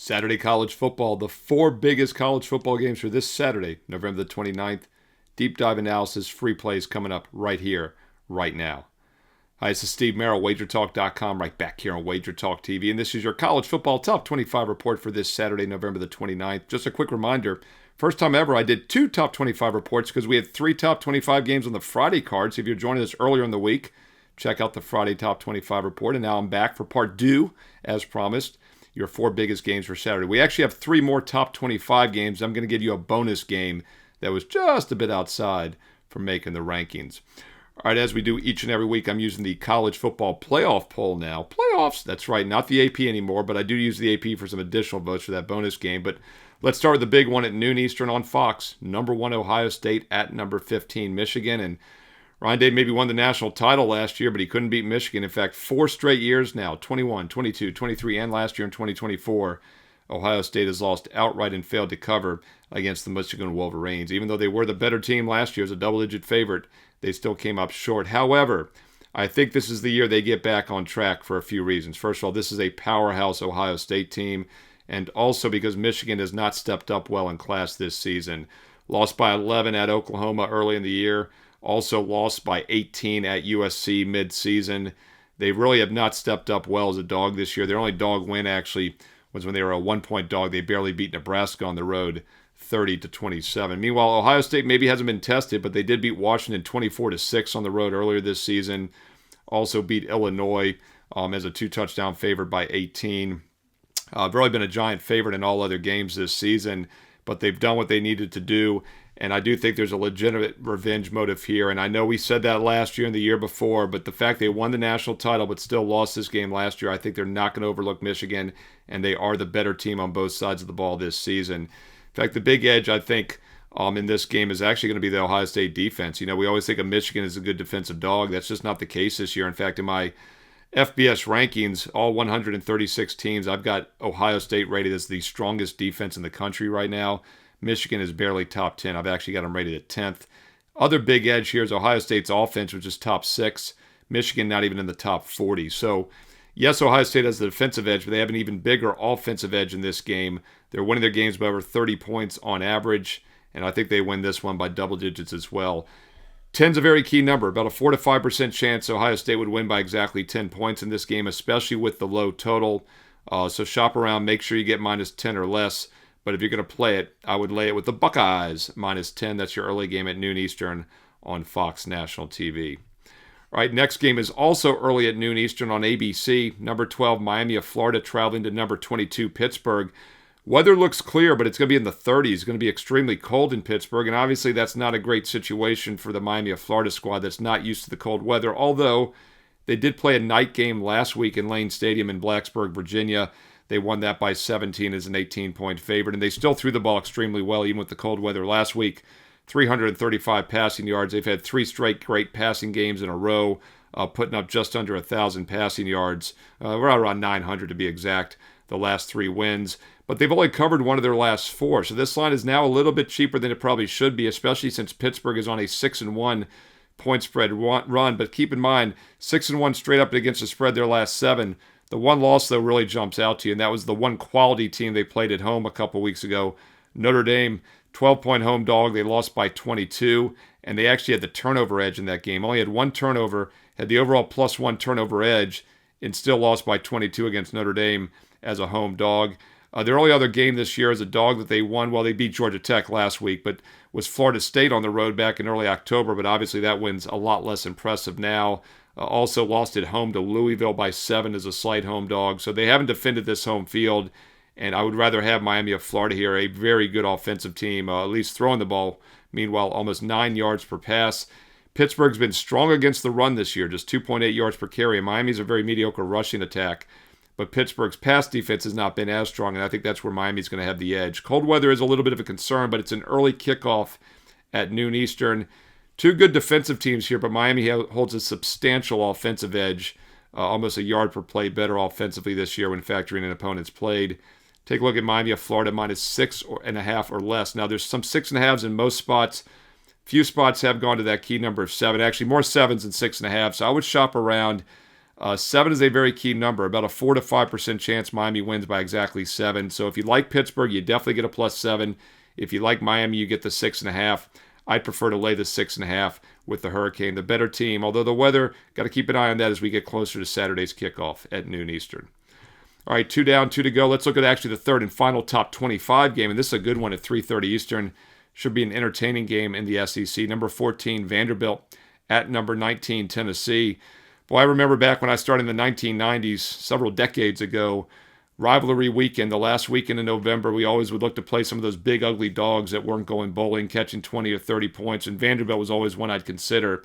Saturday college football, the four biggest college football games for this Saturday, November the 29th. Deep dive analysis, free plays coming up right here, right now. Hi, this is Steve Merril, WagerTalk.com, right back here on WagerTalk TV. And this is your college football top 25 report for this Saturday, November the 29th. Just a quick reminder, first time ever I did two top 25 reports because we had three top 25 games on the Friday card. So if you're joining us earlier in the week, check out the Friday top 25 report. And now I'm back for part two, as promised. Your four biggest games for Saturday. We actually have three more top 25 games. I'm going to give you a bonus game that was just a bit outside from making the rankings. All right, as we do each and every week, I'm using the college football playoff poll now. Playoffs, that's right, not the AP anymore, but I do use the AP for some additional votes for that bonus game. But let's start with the big one at noon Eastern on Fox. Number 1 Ohio State at number 15 Michigan. And Ryan Day maybe won the national title last year, but he couldn't beat Michigan. In fact, 4 straight years now, 21, 22, 23, and last year in 2024, Ohio State has lost outright and failed to cover against the Michigan Wolverines. Even though they were the better team last year as a double-digit favorite, they still came up short. However, I think this is the year they get back on track for a few reasons. First of all, this is a powerhouse Ohio State team, and also because Michigan has not stepped up well in class this season. Lost by 11 at Oklahoma early in the year. Also lost by 18 at USC mid-season. They really have not stepped up well as a dog this year. Their only dog win actually was when they were a 1-point dog. They barely beat Nebraska on the road 30-27. Meanwhile, Ohio State maybe hasn't been tested, but they did beat Washington 24-6 on the road earlier this season. Also beat Illinois as a 2-touchdown favorite by 18. Really been a giant favorite in all other games this season, but they've done what they needed to do. And I do think there's a legitimate revenge motive here. And I know we said that last year and the year before, but the fact they won the national title but still lost this game last year, I think they're not going to overlook Michigan, and they are the better team on both sides of the ball this season. In fact, the big edge, I think, in this game is actually going to be the Ohio State defense. You know, we always think of Michigan as a good defensive dog. That's just not the case this year. In fact, in my FBS rankings, all 136 teams, I've got Ohio State rated as the strongest defense in the country right now. Michigan is barely top 10. I've actually got them rated at 10th. Other big edge here is Ohio State's offense, which is top 6. Michigan not even in the top 40. So, yes, Ohio State has the defensive edge, but they have an even bigger offensive edge in this game. They're winning their games by over 30 points on average, and I think they win this one by double digits as well. 10's a very key number. About a 4 to 5% chance Ohio State would win by exactly 10 points in this game, especially with the low total. So shop around. Make sure you get minus 10 or less. But if you're going to play it, I would lay it with the Buckeyes, minus 10. That's your early game at noon Eastern on Fox National TV. All right, next game is also early at noon Eastern on ABC. Number 12, Miami of Florida, traveling to number 22, Pittsburgh. Weather looks clear, but it's going to be in the 30s. It's going to be extremely cold in Pittsburgh, and obviously that's not a great situation for the Miami of Florida squad that's not used to the cold weather, although they did play a night game last week in Lane Stadium in Blacksburg, Virginia. They won that by 17 as an 18-point favorite, and they still threw the ball extremely well, even with the cold weather last week. 335 passing yards. They've had 3 straight great passing games in a row, putting up just under 1,000 passing yards. We're around 900 to be exact, the last 3 wins. But they've only covered one of their last 4, so this line is now a little bit cheaper than it probably should be, especially since Pittsburgh is on a 6-1 point spread run. But keep in mind, 6-1 straight up against the spread their last 7. The one loss, though, really jumps out to you, and that was the one quality team they played at home a couple weeks ago. Notre Dame, 12-point home dog. They lost by 22, and they actually had the turnover edge in that game. Only had 1 turnover, had the overall +1 turnover edge, and still lost by 22 against Notre Dame as a home dog. Their only other game this year as a dog that they won, well, they beat Georgia Tech last week, but was Florida State on the road back in early October, but obviously that win's a lot less impressive now. Also lost at home to Louisville by 7 as a slight home dog. So they haven't defended this home field, and I would rather have Miami of Florida here, a very good offensive team, at least throwing the ball. Meanwhile, almost 9 yards per pass. Pittsburgh's been strong against the run this year, just 2.8 yards per carry. Miami's a very mediocre rushing attack, but Pittsburgh's pass defense has not been as strong, and I think that's where Miami's going to have the edge. Cold weather is a little bit of a concern, but it's an early kickoff at noon Eastern. 2 good defensive teams here, but Miami holds a substantial offensive edge, almost a yard per play better offensively this year when factoring in opponents played. Take a look at Miami of Florida, minus 6.5 or less. Now, there's some 6.5s in most spots. Few spots have gone to that key number of 7. Actually, more 7s than 6.5, so I would shop around. 7 is a very key number, about a 4 to 5% chance Miami wins by exactly 7. So if you like Pittsburgh, you definitely get a +7. If you like Miami, you get the 6.5. I'd prefer to lay the 6.5 with the Hurricane, the better team. Although the weather, got to keep an eye on that as we get closer to Saturday's kickoff at noon Eastern. All right, 2 down, 2 to go. Let's look at actually the third and final top 25 game, and this is a good one at 3:30 Eastern. Should be an entertaining game in the SEC. Number 14, Vanderbilt at number 19, Tennessee. Boy, I remember back when I started in the 1990s, several decades ago, rivalry weekend, the last weekend in November, we always would look to play some of those big, ugly dogs that weren't going bowling, catching 20 or 30 points, and Vanderbilt was always one I'd consider.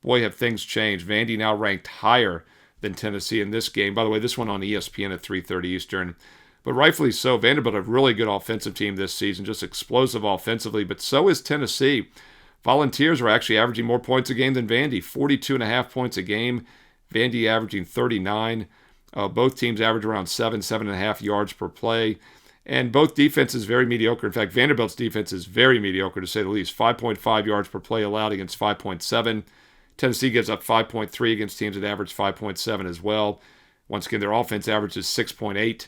Boy, have things changed. Vandy now ranked higher than Tennessee in this game. By the way, this one on ESPN at 3:30 Eastern. But rightfully so, Vanderbilt a really good offensive team this season, just explosive offensively, but so is Tennessee. Volunteers are actually averaging more points a game than Vandy, 42.5 points a game. Vandy averaging 39. Both teams average around 7.5 yards per play. And both defenses very mediocre. In fact, Vanderbilt's defense is very mediocre, to say the least. 5.5 yards per play allowed against 5.7. Tennessee gives up 5.3 against teams that average 5.7 as well. Once again, their offense averages 6.8.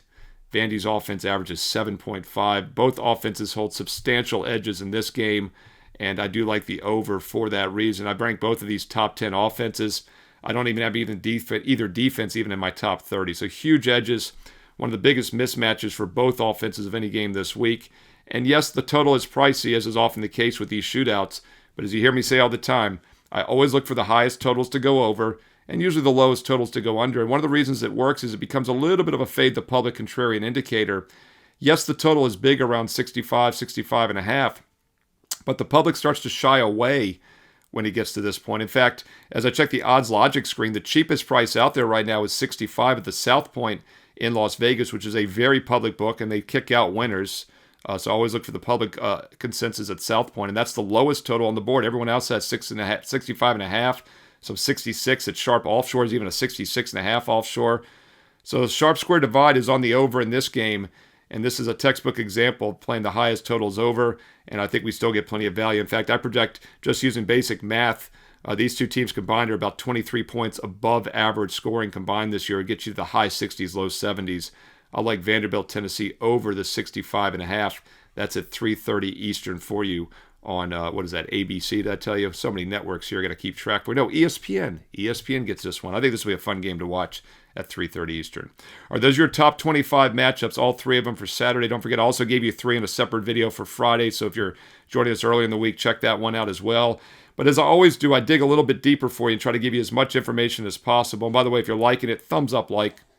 Vandy's offense averages 7.5. Both offenses hold substantial edges in this game, and I do like the over for that reason. I rank both of these top 10 offenses. I don't even have either defense even in my top 30. So huge edges, one of the biggest mismatches for both offenses of any game this week. And yes, the total is pricey, as is often the case with these shootouts. But as you hear me say all the time, I always look for the highest totals to go over and usually the lowest totals to go under. And one of the reasons it works is it becomes a little bit of a fade the public contrarian indicator. Yes, the total is big, around 65, 65.5, but the public starts to shy away when he gets to this point. In fact, as I check the odds logic screen, the cheapest price out there right now is 65 at the South Point in Las Vegas, which is a very public book, and they kick out winners. So I always look for the public consensus at South Point, and that's the lowest total on the board. Everyone else has 65.5, some 66 at Sharp Offshore is even a 66.5 offshore. So the Sharp Square Divide is on the over in this game, and this is a textbook example of playing the highest totals over, and I think we still get plenty of value. In fact, I project, just using basic math, these two teams combined are about 23 points above average scoring combined this year. It gets you to the high 60s, low 70s. I like Vanderbilt, Tennessee over the 65.5. That's at 3:30 Eastern for you on, what is that, ABC? Did I tell you? So many networks here I got to keep track. But no, ESPN. ESPN gets this one. I think this will be a fun game to watch at 3:30 Eastern. All right, those are your top 25 matchups, all three of them for Saturday. Don't forget, I also gave you 3 in a separate video for Friday. So if you're joining us early in the week, check that one out as well. But as I always do, I dig a little bit deeper for you and try to give you as much information as possible. And by the way, if you're liking it, thumbs up,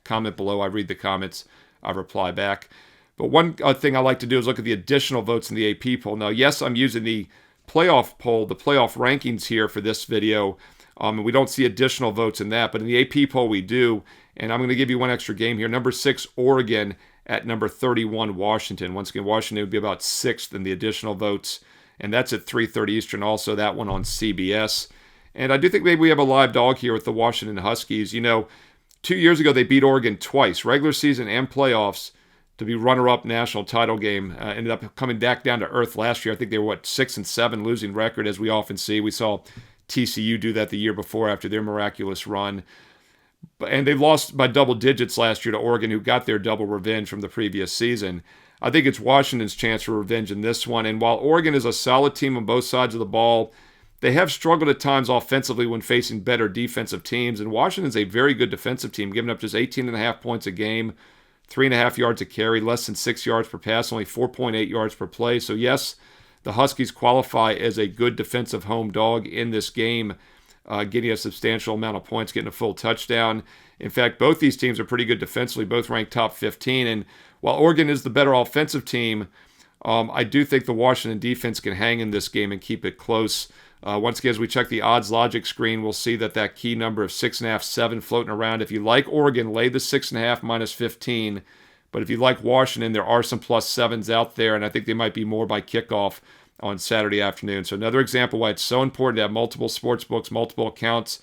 comment below. I read the comments. I reply back. But one thing I like to do is look at the additional votes in the AP poll. Now, yes, I'm using the playoff poll, the playoff rankings here for this video. And we don't see additional votes in that. But in the AP poll, we do. And I'm going to give you one extra game here. Number 6, Oregon at number 31, Washington. Once again, Washington would be about 6th in the additional votes. And that's at 3:30 Eastern also, that one on CBS. And I do think maybe we have a live dog here with the Washington Huskies. You know, 2 years ago, they beat Oregon twice, regular season and playoffs, to be runner-up national title game. Ended up coming back down to earth last year. I think they were, 6-7 losing record, as we often see. We saw TCU do that the year before after their miraculous run. And they lost by double digits last year to Oregon, who got their double revenge from the previous season. I think it's Washington's chance for revenge in this one. And while Oregon is a solid team on both sides of the ball, they have struggled at times offensively when facing better defensive teams. And Washington's a very good defensive team, giving up just 18.5 points a game, 3.5 yards a carry, less than 6 yards per pass, only 4.8 yards per play. So yes, the Huskies qualify as a good defensive home dog in this game, getting a substantial amount of points, getting a full touchdown. In fact, both these teams are pretty good defensively, both ranked top 15. And while Oregon is the better offensive team, I do think the Washington defense can hang in this game and keep it close. Once again, as we check the odds logic screen, we'll see that key number of 6.5, 7 floating around. If you like Oregon, lay the 6.5 minus 15. But if you like Washington, there are some +7s out there, and I think they might be more by kickoff on Saturday afternoon. So another example why it's so important to have multiple sports books, multiple accounts.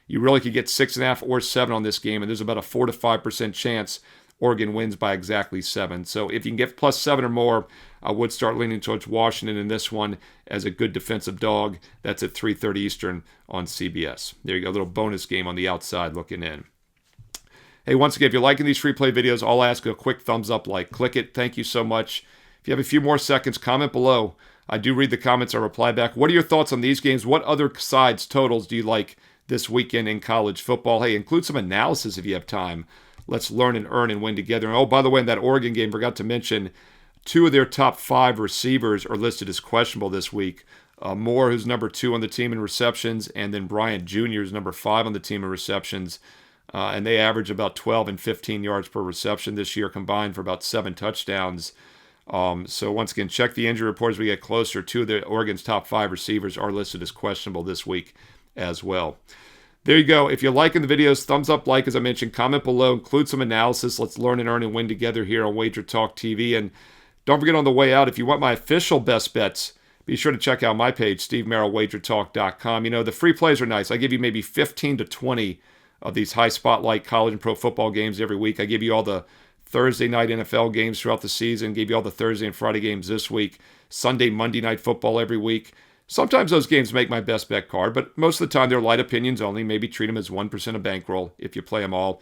You really could get 6.5 or 7 on this game, and there's about a 4 to 5% chance Oregon wins by exactly 7. So if you can get +7 or more, I would start leaning towards Washington in this one as a good defensive dog. That's at 3:30 Eastern on CBS. There you go, a little bonus game on the outside looking in. Hey, once again, if you're liking these free play videos, I'll ask a quick thumbs up, like, click it. Thank you so much. If you have a few more seconds, comment below. I do read the comments. I reply back. What are your thoughts on these games? What other sides totals do you like this weekend in college football? Hey, include some analysis if you have time. Let's learn and earn and win together. And oh, by the way, in that Oregon game, forgot to mention, 2 of their top 5 receivers are listed as questionable this week. Moore, who's number 2 on the team in receptions, and then Bryant Jr. is number 5 on the team in receptions. And they average about 12 and 15 yards per reception this year combined for about 7 touchdowns. So once again, check the injury report as we get closer. 2 of the Oregon's top 5 receivers are listed as questionable this week as well. There you go. If you're liking the videos, thumbs up, like, as I mentioned, comment below, include some analysis. Let's learn and earn and win together here on WagerTalk TV. And don't forget on the way out, if you want my official best bets, be sure to check out my page, Steve Merril, WagerTalk.com. You know, the free plays are nice. I give you maybe 15 to 20 of these high spotlight college and pro football games every week. I give you all the Thursday night NFL games throughout the season, gave you all the Thursday and Friday games this week, Sunday, Monday night football every week. Sometimes those games make my best bet card, but most of the time they're light opinions only. Maybe treat them as 1% of bankroll if you play them all.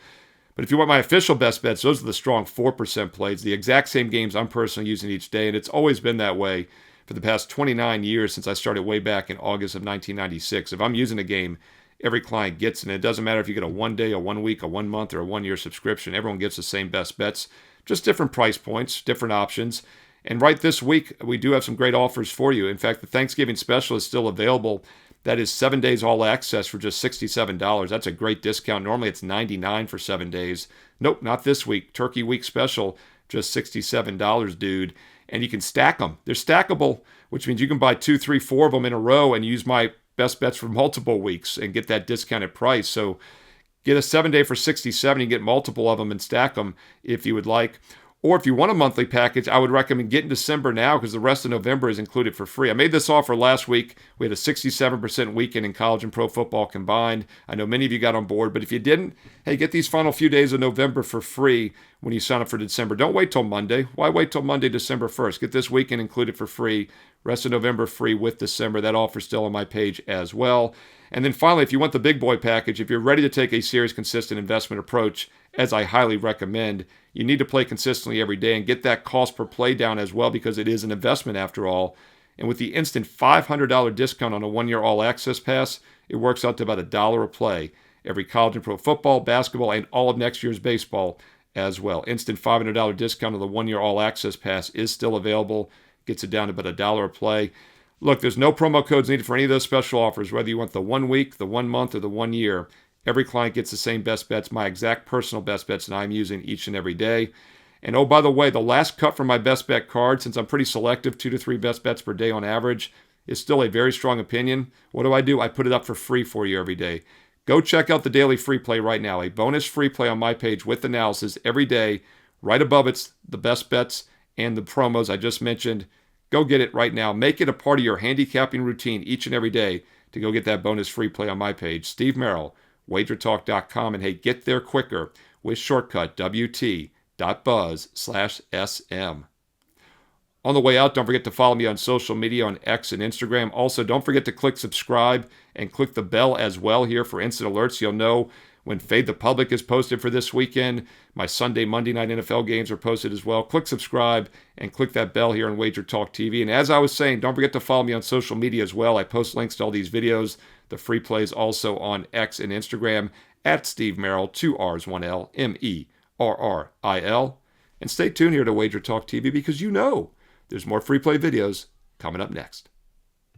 But if you want my official best bets, those are the strong 4% plays, the exact same games I'm personally using each day, and it's always been that way for the past 29 years since I started way back in August of 1996. If I'm using a game, every client gets it, and it doesn't matter if you get a 1 day, a 1 week, a 1 month, or a 1 year subscription. Everyone gets the same best bets, just different price points, different options. And right this week, we do have some great offers for you. In fact, the Thanksgiving special is still available. That is 7 days all access for just $67. That's a great discount. Normally it's $99 for 7 days. Nope, not this week. Turkey week special, just $67, dude. And you can stack them. They're stackable, which means you can buy 2, 3, 4 of them in a row and use my best bets for multiple weeks and get that discounted price. So get a 7 day for $67. You get multiple of them and stack them if you would like. Or if you want a monthly package, I would recommend getting December now because the rest of November is included for free. I made this offer last week. We had a 67% weekend in college and pro football combined. I know many of you got on board, but if you didn't, hey, get these final few days of November for free when you sign up for December. Don't wait till Monday. Why wait till Monday, December 1st? Get this weekend included for free. Rest of November free with December. That offer's still on my page as well. And then finally, if you want the big boy package, if you're ready to take a serious, consistent investment approach, as I highly recommend, you need to play consistently every day and get that cost per play down as well because it is an investment after all. And with the instant $500 discount on a 1 year all access pass, it works out to about $1 a play. Every college and pro football, basketball, and all of next year's baseball as well. Instant $500 discount on the 1 year all access pass is still available. Gets it down to about $1 a play. Look, there's no promo codes needed for any of those special offers, whether you want the 1 week, the 1 month, or the 1 year. Every client gets the same best bets, my exact personal best bets that I'm using each and every day. And oh, by the way, the last cut from my best bet card, since I'm pretty selective, 2 to 3 best bets per day on average, is still a very strong opinion. What do? I put it up for free for you every day. Go check out the daily free play right now. A bonus free play on my page with analysis every day. Right above it's the best bets and the promos I just mentioned. Go get it right now. Make it a part of your handicapping routine each and every day to go get that bonus free play on my page. Steve Merril, WagerTalk.com. And hey, get there quicker with shortcut wt.buzz/SM. On the way out, don't forget to follow me on social media on X and Instagram. Also, don't forget to click subscribe and click the bell as well here for instant alerts. You'll know when Fade the Public is posted for this weekend. My Sunday, Monday night NFL games are posted as well. Click subscribe and click that bell here on WagerTalk TV. And as I was saying, don't forget to follow me on social media as well. I post links to all these videos, the free plays also on X and Instagram at Steve Merril, 2 R's, 1 L, MERRIL. And stay tuned here to WagerTalk TV because you know there's more free play videos coming up next.